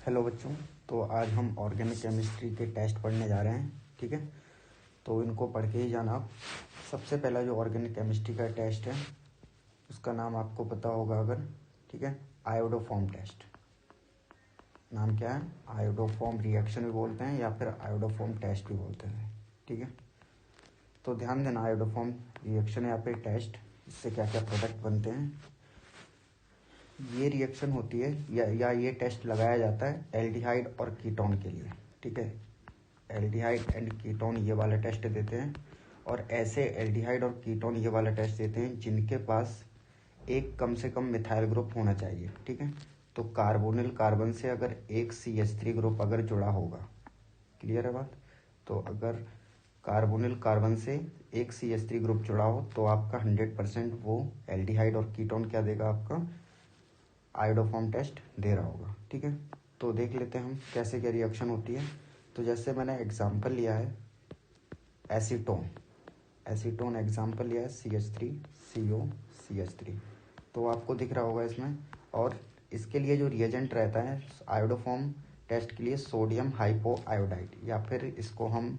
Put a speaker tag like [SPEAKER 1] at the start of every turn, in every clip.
[SPEAKER 1] Hello बच्चों। तो आज हम ऑर्गेनिक केमिस्ट्री के टेस्ट पढ़ने जा रहे हैं। ठीक है, तो इनको पढ़ के ही जाना आप। सबसे पहला जो ऑर्गेनिक केमिस्ट्री का टेस्ट है उसका नाम आपको पता होगा अगर, ठीक है, आयोडोफॉर्म टेस्ट। नाम क्या है? आयोडोफॉर्म रिएक्शन भी बोलते हैं या फिर आयोडोफॉर्म टेस्ट भी बोलते हैं। ठीक है, तो ध्यान देना, आयोडोफॉर्म रिएक्शन या फिर टेस्ट, इससे क्या क्या प्रोडक्ट बनते हैं। ये रिएक्शन होती है या ये टेस्ट लगाया जाता है एल्डिहाइड और कीटोन के लिए। ठीक है, एल्डिहाइड एंड कीटोन ये वाला टेस्ट देते हैं, और ऐसे एल्डिहाइड और कीटोन ये वाला टेस्ट देते हैं जिनके पास एक कम से कम मिथाइल ग्रुप होना चाहिए। ठीक है, तो कार्बोनिल कार्बन से अगर एक CH3 ग्रुप अगर जुड़ा होगा, क्लियर है बात? तो अगर कार्बोनिल कार्बन से एक CH3 ग्रुप जुड़ा हो तो आपका 100% वो एल्डिहाइड और कीटोन क्या देगा, आपका आयोडोफॉर्म टेस्ट दे रहा होगा। ठीक है, तो देख लेते हैं हम कैसे क्या रिएक्शन होती है। तो जैसे मैंने एग्जांपल लिया है एसीटोन एग्जांपल लिया है CH3CO CH3, तो आपको दिख रहा होगा इसमें। और इसके लिए जो रिएजेंट रहता है आयोडोफॉर्म टेस्ट के लिए सोडियम हाइपो आयोडाइड, या फिर इसको हम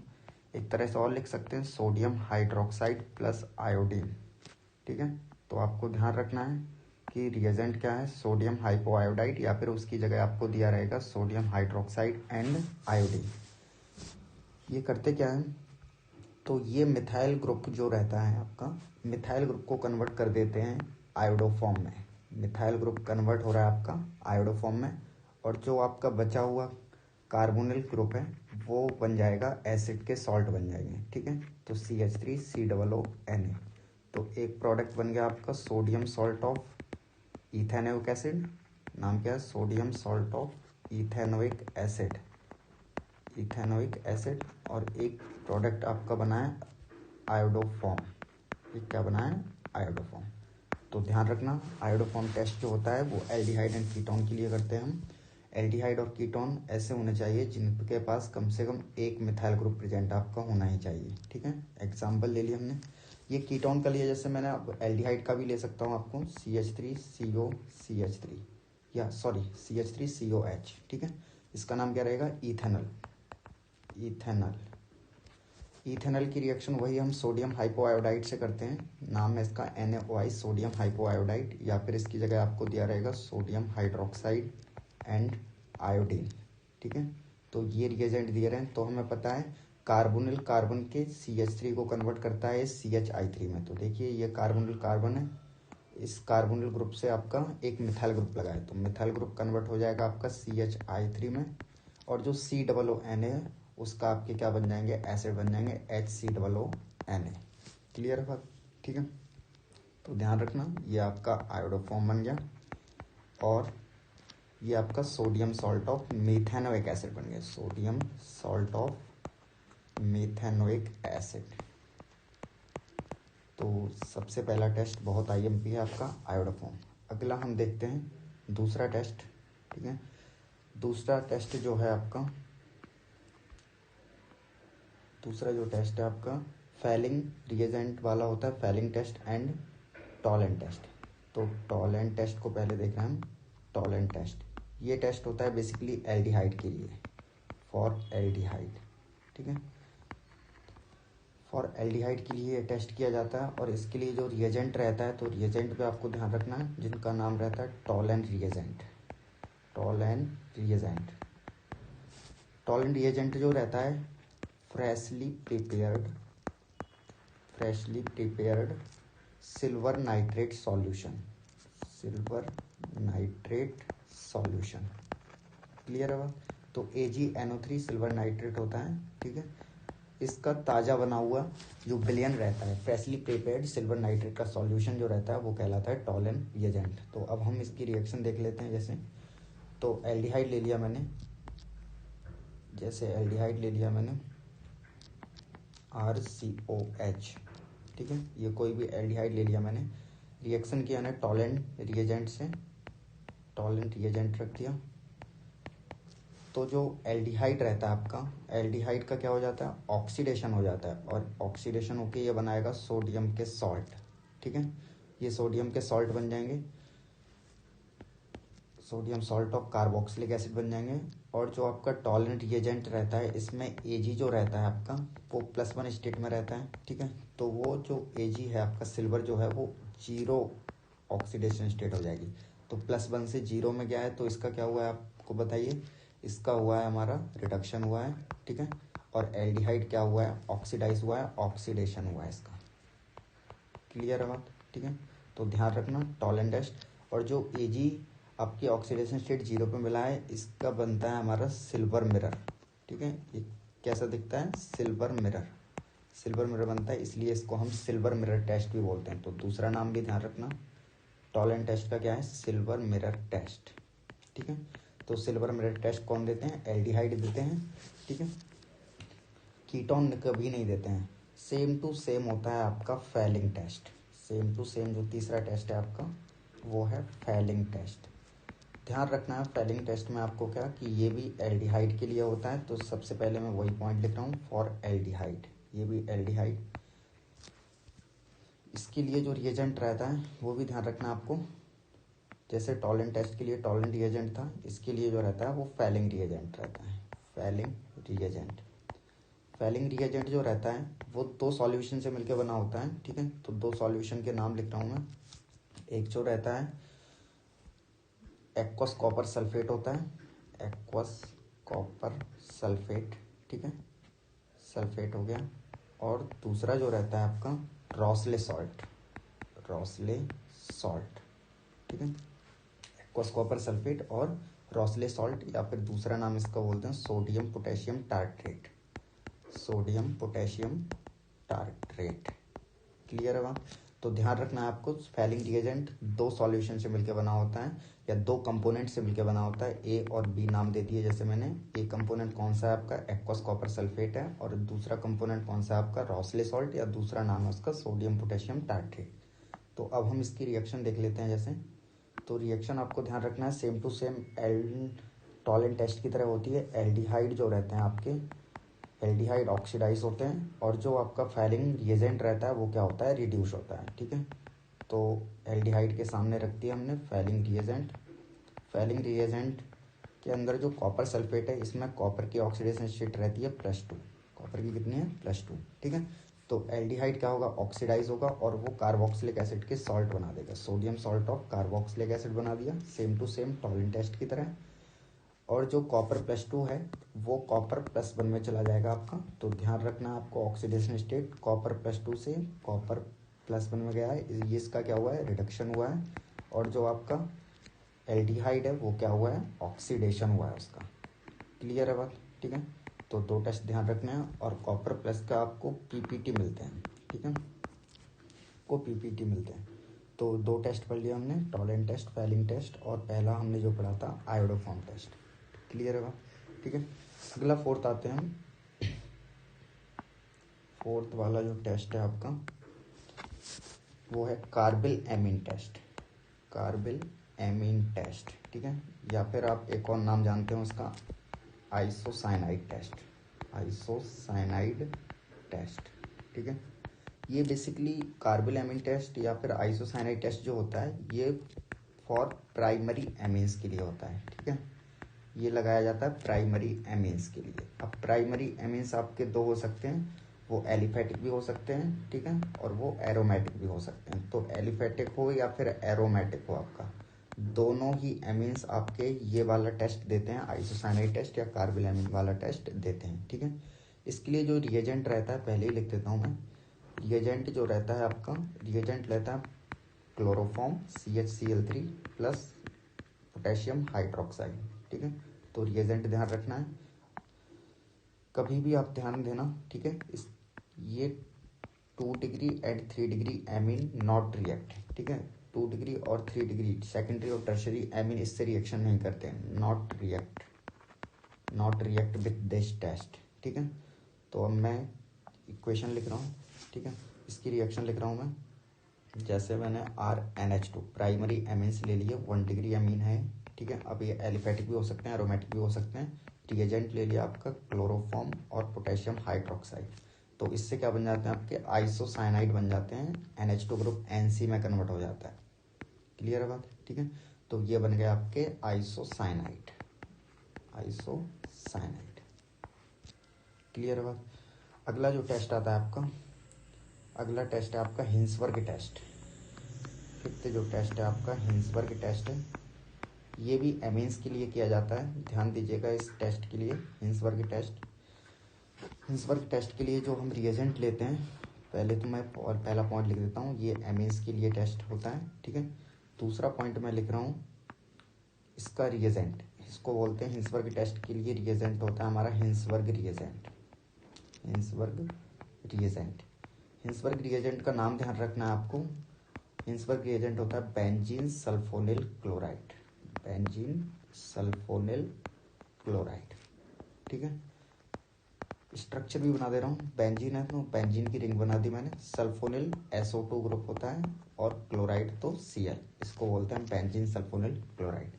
[SPEAKER 1] एक तरह से और लिख सकते हैं सोडियम हाइड्रोक्साइड प्लस आयोडीन। ठीक है, तो आपको ध्यान रखना है कि रिएजेंट क्या है, सोडियम हाइपोआयोडाइड, या फिर उसकी जगह आपको दिया रहेगा सोडियम हाइड्रोक्साइड एंड आयोडीन। ये करते क्या है, तो ये मिथाइल ग्रुप जो रहता है आपका, मिथाइल ग्रुप को कन्वर्ट कर देते हैं आयोडोफॉर्म में। मिथाइल ग्रुप कन्वर्ट हो रहा है आपका आयोडोफॉर्म में, और जो आपका बचा हुआ कार्बोनिल ग्रुप है वो बन जाएगा एसिड के सॉल्ट बन जाएंगे। ठीक है, तो CH3COONA, तो एक प्रोडक्ट बन गया आपका sodium salt of ethanoic acid. नाम क्या है? Sodium salt of ethanoic acid. और एक प्रोडक्ट आपका बना है आयोडोफॉर्म। ये क्या बना है? आयोडोफॉर्म। तो ध्यान रखना, आयोडोफॉर्म टेस्ट जो होता है वो एल्डिहाइड एंड कीटोन के लिए करते हैं हम। एल्डिहाइड और कीटोन ऐसे होने चाहिए जिनके पास कम से कम एक मिथाइल ग्रुप प्रेजेंट आपका होना ही चाहिए। ठीक है, एग्जाम्पल ले लिया हमने, ये कीटोन का लिया, जैसे मैंने अब एल्डिहाइड का भी ले सकता हूँ आपको CH3COCH3, या सॉरी CH3COH। ठीक है, इसका नाम क्या रहेगा? इथेनल की रिएक्शन वही हम सोडियम हाइपोआयोडाइड से करते हैं। नाम है इसका NaOH, सोडियम हाइपोआयोडाइड, या फिर इसकी जगह आपको दिया रहेगा सोडियम हाइड्रोक्साइड एंड आयोडीन। ठीक है, तो ये रिएजेंट दिए रहे हैं। तो हमें पता है कार्बोनिल कार्बन के CH3 को कन्वर्ट करता है CHI3 में। तो देखिए ये कार्बोनिल कार्बन है, इस कार्बोनिल ग्रुप से आपका एक मिथाइल ग्रुप लगा है, तो मिथाइल ग्रुप कन्वर्ट हो जाएगा आपका CHI3 में, और जो COONA है उसका आपके क्या बन जाएंगे? एसिड बन जाएंगे HCOONA। क्लियर है बात? ठीक है, तो ध्यान रखना, ये आपका आयोडोफॉर्म बन गया, और ये आपका sodium salt of methanoic acid बन गया, sodium salt of methanoic acid. तो सबसे पहला टेस्ट बहुत IMP है आपका आयोडोफॉर्म। अगला हम देखते हैं दूसरा टेस्ट। ठीक है, दूसरा टेस्ट जो है आपका, दूसरा जो टेस्ट है आपका फैलिंग रिएजेंट वाला होता है, Fehling test and Tollens test. तो टॉलेंट टेस्ट को पहले देख रहे हैं हम। टॉलेंट टेस्ट, ये टेस्ट होता है बेसिकली एल्डिहाइड के लिए, फॉर एल्डिहाइड। ठीक है, फॉर एल्डिहाइड के लिए ये टेस्ट किया जाता है, और इसके लिए जो रिएजेंट रहता है, तो रिएजेंट पे आपको ध्यान रखना है जिनका नाम रहता है टॉलेंट रिएजेंट। टॉलेंट रिएजेंट जो रहता है freshly prepared silver nitrate solution. Clear है? तो AgNO3 सिल्वर नाइट्रेट होता है। ठीक है, इसका ताज़ा बना हुआ जो विलयन रहता है, फ्रेशली प्रिपेयर्ड सिल्वर नाइट्रेट का सॉल्यूशन जो रहता है वो कहलाता है टॉलेंट रिएजेंट। तो अब हम इसकी रिएक्शन देख लेते हैं। जैसे तो एल्डिहाइड ले लिया मैंने, RCOH। ठीक है, ये कोई भी एल्डिहाइड ले लिया मैंने, रिएक्शन किया ना टॉलेंट रिएजेंट से, टॉलेंट रिएजेंट रख दिया। तो जो एल्डिहाइड रहता है आपका, एल्डिहाइड का क्या हो जाता है? ऑक्सीडेशन हो जाता है, और ऑक्सीडेशन होके ये बनाएगा सोडियम के सॉल्ट। ठीक है, ये सोडियम के सॉल्ट बन जाएंगे। Sodium salt of carboxylic acid बन जाएंगे। और जो आपका टॉलरेंट रिएजेंट रहता है इसमें Ag जो रहता है आपका वो +1 स्टेट में रहता है, ठीक है। तो वो जो Ag है आपका सिल्वर जो है वो 0 ऑक्सीडेशन स्टेट हो जाएगी। तो +1 से 0 में गया है तो इसका क्या हुआ है आपको बताइए। इसका हुआ है हमारा रिडक्शन हुआ है, ठीक है। और एल्डिहाइड क्या हुआ है, ऑक्सीडाइज हुआ है, ऑक्सीडेशन हुआ है इसका। क्लियर है बात, ठीक है। तो ध्यान रखना टॉलरेंट टेस्ट। और जो Ag आपकी ऑक्सीडेशन स्टेट 0 पे मिला है इसका बनता है हमारा सिल्वर मिरर, ठीक है। ये कैसा दिखता है, सिल्वर मिरर। सिल्वर मिरर बनता है इसलिए इसको हम सिल्वर मिरर टेस्ट भी बोलते हैं। तो दूसरा नाम भी ध्यान रखना, टॉलरेंट टेस्ट का क्या है, सिल्वर मिरर टेस्ट, ठीक है। तो सिल्वर मिरर टेस्ट कौन देते हैं, एल्डिहाइड देते हैं, ठीक है। कीटोन कभी नहीं देते हैं। सेम टू सेम होता है आपका Fehling test. Same to same जो तीसरा टेस्ट है आपका वो है फैलिंग टेस्ट। ध्यान रखना है फैलिंग टेस्ट में आपको क्या कि ये भी एल्डिहाइड के लिए होता है। तो सबसे पहले मैं वही पॉइंट लिख रहा हूँ फॉर एल्डिहाइड, ये भी एल्डिहाइड। इसके लिए जो रिएजेंट रहता है वो भी ध्यान रखना आपको। जैसे टॉलरेंट टेस्ट के लिए टॉलरेंट रिएजेंट था, इसके लिए जो रहता है वो फैलिंग रिएजेंट रहता है। फैलिंग रिएजेंट, फैलिंग रिएजेंट जो रहता है वो 2 सॉल्यूशन से मिलकर बना होता है, ठीक है। तो 2 सॉल्यूशन के नाम लिख रहा हूँ मैं। एक जो रहता है एक्वस कॉपर सल्फेट होता है, एक्वस कॉपर सल्फेट, ठीक है, सल्फेट हो गया। और दूसरा जो रहता है आपका रॉसले सॉल्ट, रॉसले सॉल्ट, ठीक है। एक्वस कॉपर सल्फेट और रॉसले सॉल्ट, या फिर दूसरा नाम इसका बोलते हैं sodium potassium tartrate, sodium potassium tartrate. Clear है बात। तो ध्यान रखना है आपको फैलिंग रिएजेंट 2 सॉल्यूशन से मिलकर बना होता है या 2 कंपोनेंट से मिलकर बना होता है। ए और बी नाम दे दिए जैसे मैंने। ए कंपोनेंट कौन सा है आपका, एक्वस कॉपर सल्फेट है, और दूसरा कंपोनेंट कौन सा है आपका, रॉसले सॉल्ट, या दूसरा नाम है उसका सोडियम पोटेशियम टार्ट्रेट। तो अब हम इसकी रिएक्शन देख लेते हैं। जैसे तो रिएक्शन आपको ध्यान रखना है same to same Tollens test की तरह होती है। एल्डिहाइड जो रहते हैं आपके, एल्डिहाइड ऑक्सीडाइज होते हैं, और जो आपका फैलिंग रिएजेंट रहता है वो क्या होता है, रिड्यूस होता है, ठीक है। तो एल्डिहाइड के सामने रख दिया हमने फैलिंग रिएजेंट। फैलिंग रिएजेंट के अंदर जो कॉपर सल्फेट है इसमें कॉपर की ऑक्सीडेशन स्टेट रहती है +2, कॉपर की कितनी है, +2, ठीक है। तो एल्डिहाइड क्या होगा, ऑक्सीडाइज होगा और वो कार्बोक्सिलिक एसिड के सॉल्ट बना देगा, sodium salt of carboxylic acid बना दिया, same to same Tollens test की तरह। और जो कॉपर +2 है वो कॉपर +1 में चला जाएगा आपका। तो ध्यान रखना आपको ऑक्सीडेशन स्टेट कॉपर +2 से कॉपर +1 में गया है, ये इसका क्या हुआ है, रिडक्शन हुआ है। और जो आपका एल्डिहाइड है वो क्या हुआ है, ऑक्सीडेशन हुआ है उसका। क्लियर है बात, ठीक है। तो 2 टेस्ट ध्यान रखना है। और कॉपर प्लस का आपको पीपीटी मिलते हैं, ठीक है, को पीपीटी मिलते हैं। तो 2 टेस्ट पढ़ लिया हमने, टॉलरेंट टेस्ट, फैलिंग टेस्ट, और पहला हमने जो पढ़ा था आयोडोफॉर्म टेस्ट। क्लियर है बात, ठीक है। अगला 4th आते हैं हम। 4th वाला जो टेस्ट है आपका वो है carbylamine test, carbylamine test, ठीक है। या फिर आप एक और नाम जानते हो उसका, आइसोसाइनाइड टेस्ट, आइसोसाइनाइड टेस्ट, ठीक है। ये बेसिकली कार्बिल एमीन टेस्ट या फिर आइसोसाइनाइड टेस्ट जो होता है ये फॉर प्राइमरी एमीन्स के लिए होता है, ठीक है। ये लगाया जाता है प्राइमरी एमीन्स के लिए। अब प्राइमरी एमीन्स आपके 2 हो सकते हैं, वो एलिफेटिक भी हो सकते हैं, ठीक है, और वो एरोमेटिक भी हो सकते हैं। तो एलिफेटिक हो या फिर एरोमेटिक हो आपका, दोनों ही एमीन्स आपके ये वाला टेस्ट देते हैं, आइसोसाइनाइड टेस्ट या कार्बिल एमीन वाला टेस्ट देते हैं, ठीक है। इसके लिए जो रिएजेंट रहता है पहले ही लिख देता हूँ मैं। रिएजेंट जो रहता है आपका, रिएजेंट रहता है chloroform CHCl3 plus potassium hydroxide, ठीक है। तो रिएजेंट ध्यान रखना है, कभी भी आप ध्यान देना, ठीक है। इस ये 2 degree and 3 degree amine not react, ठीक है। 2 डिग्री और 3 डिग्री सेकेंडरी और टर्शरी एमीन इससे रिएक्शन नहीं करते हैं, not react with this test, ठीक है। तो अब मैं इक्वेशन लिख रहा हूँ, ठीक है, इसकी रिएक्शन लिख रहा हूँ मैं। जैसे मैंने RNH2 प्राइमरी एमीन्स ले लिए, 1 डिग्री एमीन है, ठीक है। अब ये एलिफेटिक भी हो सकते हैं, एरोमेटिक भी हो सकते हैं। रिएजेंट ले लिया आपका क्लोरोफॉर्म और पोटेशियम हाइड्रोक्साइड, तो इससे क्या बन जाते हैं आपके आइसोसाइनाइड बन जाते हैं, NH2 ग्रुप NC में कन्वर्ट हो जाता है। क्लियर है बात, ठीक है। तो ये बन गया आपके आइसोसाइनाइड। आइसोसाइनाइड, क्लियर है बात। अगला जो टेस्ट आता है आपका, अगला टेस्ट है आपका हिंसबर्ग टेस्ट। फिफ्थ जो टेस्ट है आपका हिंसबर्ग टेस्ट है। ये भी एमीन्स के लिए किया जाता है, ध्यान दीजिएगा इस टेस्ट के लिए। हिंसबर्ग टेस्ट के लिए जो हम रिएजेंट लेते हैं, पहले तो मैं और पहला पॉइंट लिख देता हूँ, ये एमीन्स के लिए टेस्ट होता है, ठीक है। दूसरा पॉइंट मैं लिख रहा हूँ इसका रिएजेंट, इसको बोलते हैं हिंसबर्ग टेस्ट के लिए रिएजेंट होता है हमारा हिंसबर्ग रिएजेंट। हिंसबर्ग रिएजेंट का नाम ध्यान रखना है आपको। हिंसबर्ग रिएजेंट होता है बेंजीन सल्फोनिल क्लोराइड। ठीक है। स्ट्रक्चर भी बना दे रहा हूँ। बेंजीन है तो बेंजीन की रिंग बना दी मैंने। सल्फोनिल SO2 ग्रुप होता है और क्लोराइड तो Cl, इसको बोलते हैं बेंजीन सल्फोनिल क्लोराइड।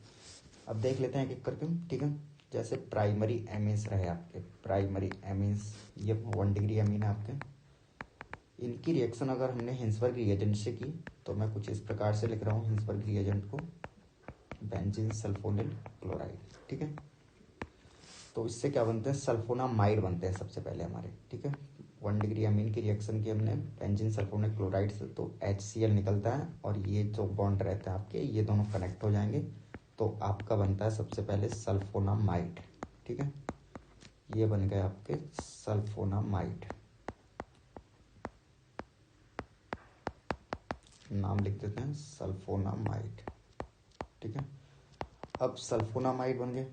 [SPEAKER 1] अब देख लेते हैं एक एक करके, ठीक है। जैसे प्राइमरी एमीन्स रहे आपके, प्राइमरी एमीन्स ये 1 डिग्री एमीन है आपके। इनकी रिएक्शन अगर हमने हिंसबर्ग रिएजेंट से की तो मैं कुछ इस प्रकार से लिख रहा हूँ हिंसबर्ग रिएजेंट को, बेंजीन सल्फोनिल क्लोराइड, ठीक है। तो इससे क्या बनते हैं, सल्फोनामाइड बनते हैं सबसे पहले हमारे, ठीक है। 1 डिग्री अमीन की रिएक्शन की हमने बेंजीन सल्फोनिल क्लोराइड से, तो HCl निकलता है और ये जो बॉन्ड रहते हैं आपके, ये दोनों कनेक्ट हो जाएंगे तो आपका बनता है सबसे पहले सल्फोनामाइड, ठीक है। ये बन गए आपके सल्फोनामाइड, नाम लिख देते हैं सल्फोनामाइड, ठीक है। अब सल्फोनामाइड बन गए।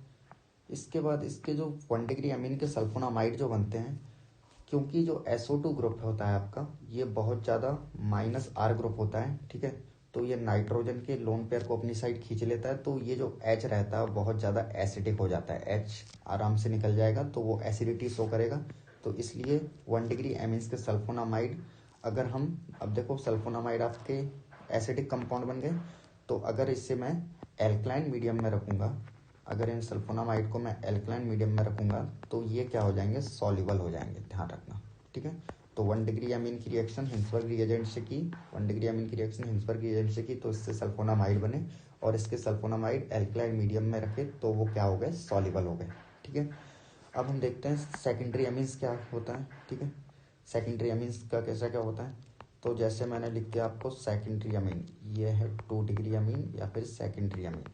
[SPEAKER 1] इसके बाद इसके जो 1 डिग्री अमीन के सल्फोनामाइड जो बनते हैं, क्योंकि जो SO2 ग्रुप होता है आपका, ये बहुत ज़्यादा -R ग्रुप होता है, ठीक है। तो ये नाइट्रोजन के लोन पेयर को अपनी साइड खींच लेता है, तो ये जो H रहता है बहुत ज़्यादा एसिडिक हो जाता है। H आराम से निकल जाएगा तो वो एसिडिटी शो करेगा। तो इसलिए 1 डिग्री एमीन्स के सल्फोनामाइड, अगर हम, अब देखो सल्फोनामाइड आपके एसिडिक कंपाउंड बन गए, तो अगर इससे मैं एल्कलाइन मीडियम में रखूँगा, अगर इन सल्फोनामाइड को मैं एल्कलाइन मीडियम में रखूँगा तो ये क्या हो जाएंगे, सॉल्युबल हो जाएंगे, ध्यान रखना, ठीक है। तो 1 डिग्री अमीन की रिएक्शन हिंसबर्ग रिएजेंट से की, 1 डिग्री अमीन की रिएक्शन हिंसबर्ग रिएजेंट से की तो इससे सल्फोनामाइड बने, और इसके सल्फोनामाइड एल्कलाइन मीडियम में रखे तो वो क्या हो गए, सॉल्युबल हो गए, ठीक है। अब हम देखते हैं सेकेंडरी अमीन्स क्या होता है, ठीक है। सेकेंडरी अमीन्स का कैसा क्या होता है, तो जैसे मैंने लिख दिया आपको सेकेंडरी अमीन, ये है 2 डिग्री अमीन या फिर सेकेंडरी अमीन।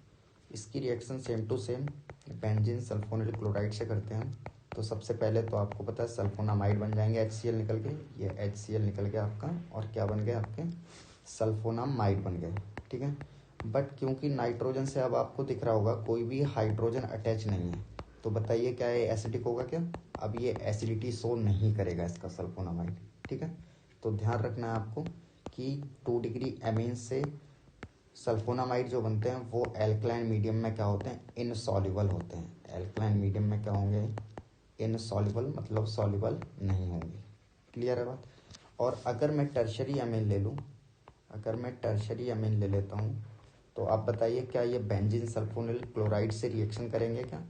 [SPEAKER 1] इसकी reaction same to same benzene sulfonyl chloride से करते हैं। तो सबसे पहले तो आपको पता है सल्फोनामाइड बन जाएंगे HCl निकल के, ये HCl निकल गया आपका, और क्या बन गया आपके, सल्फोनामाइड बन गए, ठीक है। बट क्योंकि नाइट्रोजन से अब आपको दिख रहा होगा कोई भी हाइड्रोजन अटैच नहीं है, तो बताइए क्या ये एसिडिक होगा क्या, अब ये एसिडिटी शो नहीं करेगा इसका सल्फोनामाइड, ठीक है। तो ध्यान रखना है आपको कि 2 डिग्री एमीन से सल्फोनामाइड जो बनते हैं वो एल्कलाइन मीडियम में क्या होते हैं, इनसॉल्युबल होते हैं। एल्कलाइन मीडियम में क्या होंगे, इनसॉल्युबल, मतलब सॉल्युबल नहीं होंगे, क्लियर है बात। और अगर मैं टर्शरी अमीन ले लूँ, अगर मैं टर्शरी अमीन ले लेता हूँ, तो आप बताइए क्या ये बेंजीन सल्फोनिल क्लोराइड से रिएक्शन करेंगे क्या।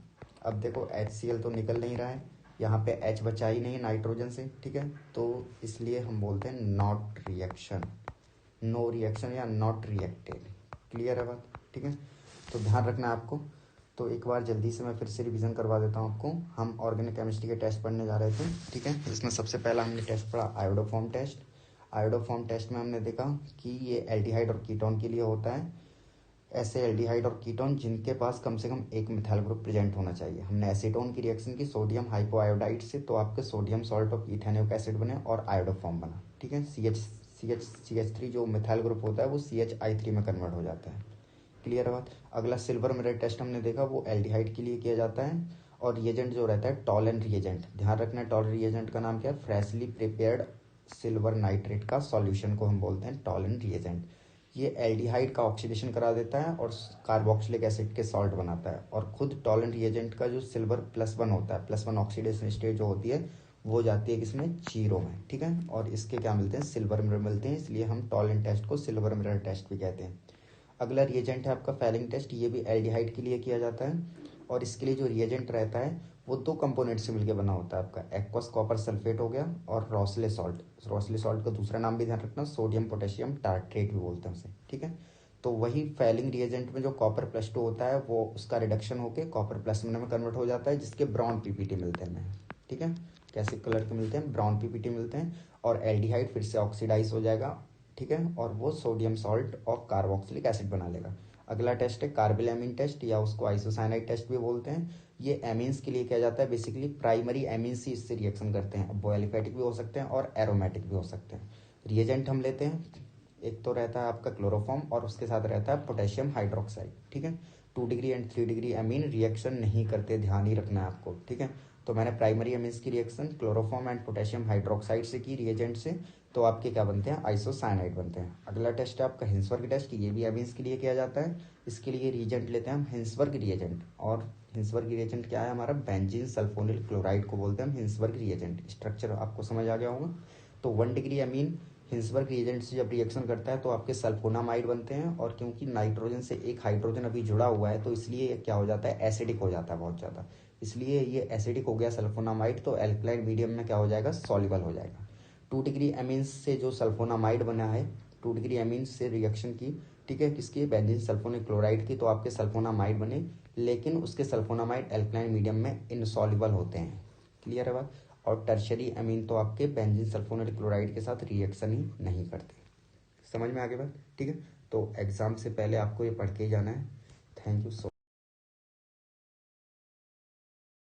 [SPEAKER 1] अब देखो HCl तो निकल नहीं रहा है, यहाँ पे H बचा ही नहीं नाइट्रोजन से, ठीक है। तो इसलिए हम बोलते हैं नॉट रिएक्शन, नो रिएक्शन या नॉट रिएक्टेड, क्लियर है बात, ठीक है। तो ध्यान रखना है आपको। तो एक बार जल्दी से मैं फिर से रिवीजन करवा देता हूँ आपको। हम ऑर्गेनिक केमिस्ट्री के टेस्ट पढ़ने जा रहे थे, ठीक है। इसमें सबसे पहला हमने टेस्ट पढ़ा आयोडोफॉर्म टेस्ट। आयोडोफॉर्म टेस्ट में हमने देखा कि ये एल्डिहाइड और कीटोन के लिए होता है। ऐसे एल्डिहाइड और कीटोन जिनके पास कम से कम एक मिथाइल ग्रुप प्रेजेंट होना चाहिए। हमने एसीटोन की रिएक्शन की सोडियम हाइपोआयोडाइड से, तो आपके sodium salt of ethanoic acid बने और आयोडोफॉर्म बना, ठीक है। CH3 जो मिथाइल ग्रुप होता है वो CHI3 में कन्वर्ट हो जाता है, क्लियर है बात। अगला सिल्वर मिरर टेस्ट हमने देखा, वो एल्डिहाइड के लिए किया जाता है। और रिएजेंट जो रहता है टॉलन रिएजेंट, ध्यान रखना है टॉलन रिएजेंट का नाम क्या है, फ्रेशली प्रिपेयर्ड सिल्वर नाइट्रेट का सॉल्यूशन को हम बोलते हैं टॉलन रिएजेंट। ये एल्डिहाइड का ऑक्सीडेशन करा देता है और कार्बोक्सिलिक एसिड के सॉल्ट बनाता है। और खुद टॉलन रिएजेंट का जो सिल्वर +1 होता है, +1 ऑक्सीडेशन स्टेट जो होती है वो जाती है किसमें, 0 में, ठीक है। और इसके क्या मिलते हैं, सिल्वर मिरर मिलते हैं, इसलिए हम टॉलन टेस्ट को सिल्वर मिरर टेस्ट भी कहते हैं। अगला रिएजेंट है आपका फैलिंग टेस्ट, ये भी एल्डिहाइड के लिए किया जाता है। और इसके लिए जो रिएजेंट रहता है वो 2 कंपोनेंट से मिलकर बना होता है आपका, एक्वस कॉपर सल्फेट हो गया और रॉसले सॉल्ट। रॉसले सॉल्ट का दूसरा नाम भी ध्यान रखना, सोडियम पोटेशियम टार्ट्रेट भी बोलते हैं उसे, ठीक है। तो वही फैलिंग रिएजेंट में जो कॉपर +2 होता है वो उसका रिडक्शन होकर कॉपर +1 में कन्वर्ट हो जाता है, जिसके ब्राउन पीपीटी मिलते हैं हमें, ठीक है। कैसे कलर के मिलते हैं? ब्राउन पीपीटी मिलते हैं। और एल्डिहाइड फिर से ऑक्सीडाइज हो जाएगा, ठीक है, और वो सोडियम सॉल्ट और कार्बोक्सिलिक एसिड बना लेगा। अगला टेस्ट है कार्बिलएमीन टेस्ट, या उसको आइसोसाइनाइड टेस्ट भी बोलते हैं। ये एमीन्स के लिए किया जाता है, बेसिकली प्राइमरी एमीन्स ही इससे रिएक्शन करते हैं। अब वो एलिफेटिक भी हो सकते हैं और एरोमेटिक भी हो सकते हैं। रिएजेंट हम लेते हैं, एक तो रहता है आपका क्लोरोफॉर्म और उसके साथ रहता है पोटेशियम हाइड्रोक्साइड, ठीक है। 2 degree and 3 degree amine reaction नहीं करते, ध्यान ही रखना है आपको, ठीक है। तो मैंने प्राइमरी एमीन्स की reaction chloroform and potassium hydroxide से की रिएजेंट से, तो आपके क्या बनते हैं? आइसोसाइनाइड बनते हैं। अगला टेस्ट है आपका हिंसवर्ग टेस्ट, ये भी एमीन्स के लिए किया जाता है। इसके लिए रिएजेंट लेते हैं हम हिंसवर्ग रिएजेंट, और हिंसवर्ग रिएजेंट क्या है हमारा? बेंजीन सल्फोनिल क्लोराइड को बोलते हैं हम हिंसवर्ग रिएजेंट। स्ट्रक्चर आपको समझ आ गया होगा। तो 1 डिग्री एमीन हिंसबर्ग रिएजेंट से जब रिएक्शन करता है तो आपके सल्फोनामाइड बनते हैं, और क्योंकि नाइट्रोजन से एक हाइड्रोजन अभी जुड़ा हुआ है तो इसलिए क्या हो जाता है? एसिडिक हो जाता है बहुत ज़्यादा। इसलिए ये एसिडिक हो गया सल्फोनामाइड, तो एल्कलाइन मीडियम में क्या हो जाएगा? सॉल्युबल हो जाएगा। 2 डिग्री एमीन से जो सल्फोनामाइड बना है, 2 डिग्री एमीन से रिएक्शन की, ठीक है, किसकी? बेंजीन सल्फोनिक क्लोराइड की, तो आपके सल्फोनामाइड बने, लेकिन उसके सल्फोनामाइड एल्कलाइन मीडियम में इनसॉल्युबल होते हैं। क्लियर है बात? और टर्शरी अमीन तो आपके बेंजीन सल्फोनेट क्लोराइड के साथ रिएक्शन ही नहीं करते। समझ में आ गई बात? ठीक है। तो एग्जाम से पहले आपको ये पढ़ के ही जाना है। Thank you so